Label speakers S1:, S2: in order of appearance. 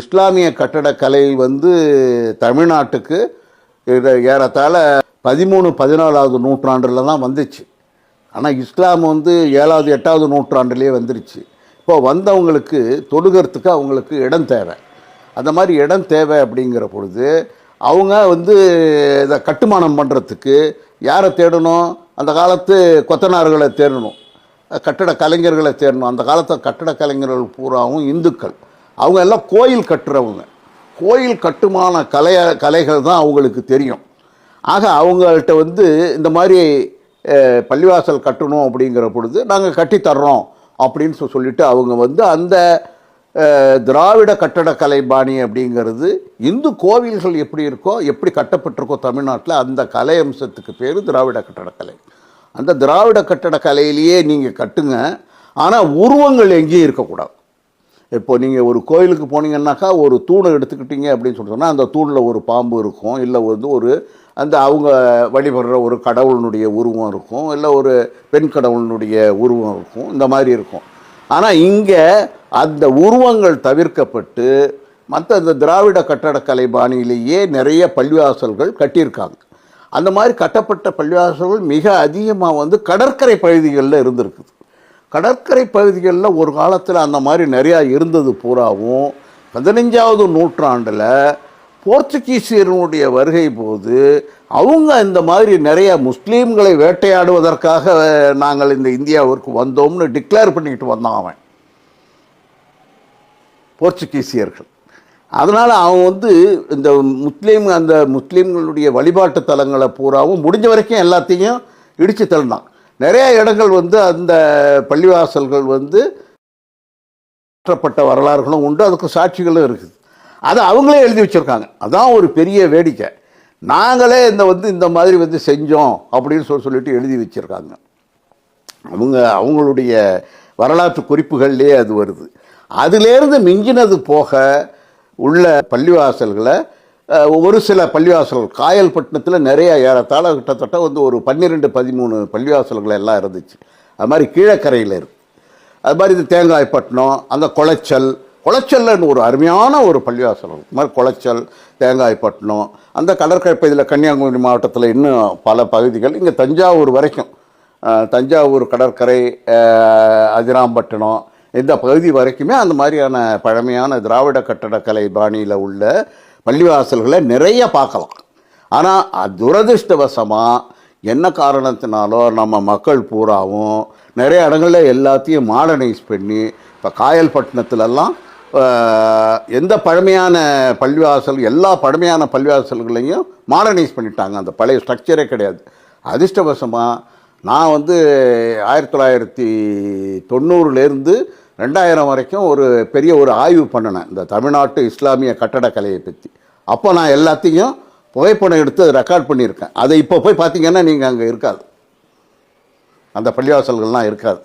S1: இஸ்லாமிய கட்டடக்கலை வந்து தமிழ்நாட்டுக்கு ஏறத்தாழ 13-14வது நூற்றாண்டில் தான் வந்துச்சு. ஆனால் இஸ்லாம் வந்து 7வது 8வது நூற்றாண்டுலேயே வந்துருச்சு. இப்போ வந்தவங்களுக்கு தொழுகிறதுக்கு அவங்களுக்கு இடம் தேவை. அந்த மாதிரி இடம் தேவை அப்படிங்கிற பொழுது அவங்க வந்து இதை கட்டுமானம் பண்ணுறதுக்கு யாரை தேடணும்? அந்த காலத்து கொத்தனார்களை தேடணும், கட்டட கலைஞர்களை தேடணும். அந்த காலத்து கட்டட கலைஞர்கள் பூராவும் இந்துக்கள். அவங்க எல்லாம் கோயில் கட்டுறவங்க. கோயில் கட்டுமான கலைகள் தான் அவங்களுக்கு தெரியும். ஆக அவங்கள்ட்ட வந்து இந்த மாதிரி பள்ளிவாசல் கட்டணும் அப்படிங்கிற பொழுது நாங்கள் கட்டித்தர்றோம் அப்படின்னு சொல்லிட்டு அவங்க வந்து அந்த திராவிட கட்டடக்கலை பாணி அப்படிங்கிறது இந்து கோவில்கள் எப்படி இருக்கோ, எப்படி கட்டப்பட்டிருக்கோ தமிழ்நாட்டில், அந்த கலை அம்சத்துக்கு பேர் திராவிட கட்டடக்கலை. அந்த திராவிட கட்டடக்கலையிலேயே நீங்கள் கட்டுங்க, ஆனால் உருவங்கள் எங்கேயும் இருக்கக்கூடாது. இப்போ நீங்கள் ஒரு கோயிலுக்கு போனீங்கன்னாக்கா ஒரு தூணை எடுத்துக்கிட்டீங்க அப்படின்னு சொன்னால் அந்த தூணில் ஒரு பாம்பு இருக்கும், இல்லை வந்து ஒரு அந்த அவங்க வழிபடுற ஒரு கடவுளினுடைய உருவம் இருக்கும், இல்லை ஒரு பெண் கடவுளினுடைய உருவம் இருக்கும், இந்த மாதிரி இருக்கும். ஆனால் இங்கே அந்த உருவங்கள் தவிர்க்கப்பட்டு மற்ற இந்த திராவிட கட்டடக்கலை பாணியிலேயே நிறைய பள்ளிவாசல்கள் கட்டியிருக்காங்க. அந்த மாதிரி கட்டப்பட்ட பள்ளிவாசல்கள் மிக அதிகமாக வந்து கடற்கரை பகுதிகளில் இருந்திருக்குது. கடற்கரை பகுதிகளில் ஒரு காலத்தில் அந்த மாதிரி நிறையா இருந்தது பூராவும் 15வது நூற்றாண்டில் போர்ச்சுகீசியர்களுடைய வருகை போது அவங்க இந்த மாதிரி நிறைய முஸ்லீம்களை வேட்டையாடுவதற்காக நாங்கள் இந்த இந்தியாவிற்கு வந்தோம்னு டிக்ளேர் பண்ணிக்கிட்டு வந்தான் அவன், போர்ச்சுகீசியர்கள். அதனால் அவன் வந்து இந்த அந்த முஸ்லீம்களுடைய வழிபாட்டு தலங்களை பூராவும் முடிஞ்ச வரைக்கும் எல்லாத்தையும் இடித்து தள்ளினான். நிறைய இடங்கள் வந்து அந்த பள்ளிவாசல்கள் வந்து மாற்றப்பட்ட வரலாறுகளும் உண்டு, அதுக்கு சாட்சிகளும் இருக்குது. அதை அவங்களே எழுதி வச்சுருக்காங்க. அதான் ஒரு பெரிய வேடிக்கை. நாங்களே இந்த மாதிரி வந்து செஞ்சோம் அப்படின்னு சொல்லிட்டு எழுதி வச்சுருக்காங்க. அவங்களுடைய வரலாற்று குறிப்புகள்லேயே அது வருது. அதிலேருந்து மிஞ்சினது போக உள்ள பள்ளிவாசல்களை ஒரு சில பள்ளிவாசல்கள் காயல்பட்டினத்தில் நிறைய ஏறத்தாழ கிட்டத்தட்ட வந்து ஒரு 12-13 பள்ளிவாசல்கள் எல்லாம் இருந்துச்சு. அது மாதிரி கீழக்கரையில் இருக்குது. அது மாதிரி இது தேங்காய்பட்டினம், அந்த குளச்சல்னு ஒரு அருமையான ஒரு பள்ளிவாசல். இது மாதிரி குளச்சல், தேங்காய்பட்டினம், அந்த கடற்கரை பகுதியில் கன்னியாகுமரி மாவட்டத்தில் இன்னும் பல பகுதிகள், இங்கே தஞ்சாவூர் வரைக்கும், தஞ்சாவூர் கடற்கரை, அதிராம்பட்டினம், இந்த பகுதி வரைக்குமே அந்த மாதிரியான பழமையான திராவிட கட்டடக்கலை பாணியில் உள்ள பள்ளிவாசல்களை நிறைய பார்க்கலாம். ஆனால் துரதிருஷ்டவசமாக என்ன காரணத்தினாலோ நம்ம மக்கள் பூராவும் நிறைய இடங்களில் எல்லாத்தையும் மாடர்னைஸ் பண்ணி இப்போ காயல்பட்டினத்துலலாம் எந்த பழமையான பள்ளிவாசல், எல்லா பழமையான பள்ளிவாசல்களையும் மாடர்னைஸ் பண்ணிட்டாங்க. அந்த பழைய ஸ்ட்ரக்சரே கிடையாது. அதிர்ஷ்டவசமாக நான் வந்து 1990லேருந்து 2000 வரைக்கும் ஒரு பெரிய ஆய்வு பண்ணினேன் இந்த தமிழ்நாட்டு இஸ்லாமிய கட்டடக்கலையை பற்றி. அப்போ நான் எல்லாத்தையும் புகைப்படம் எடுத்து அதை ரெக்கார்ட் பண்ணியிருக்கேன். அதை இப்போ போய் பார்த்தீங்கன்னா நீங்கள் அங்கே இருக்காது, அந்த பள்ளிவாசல்கள்லாம் இருக்காது.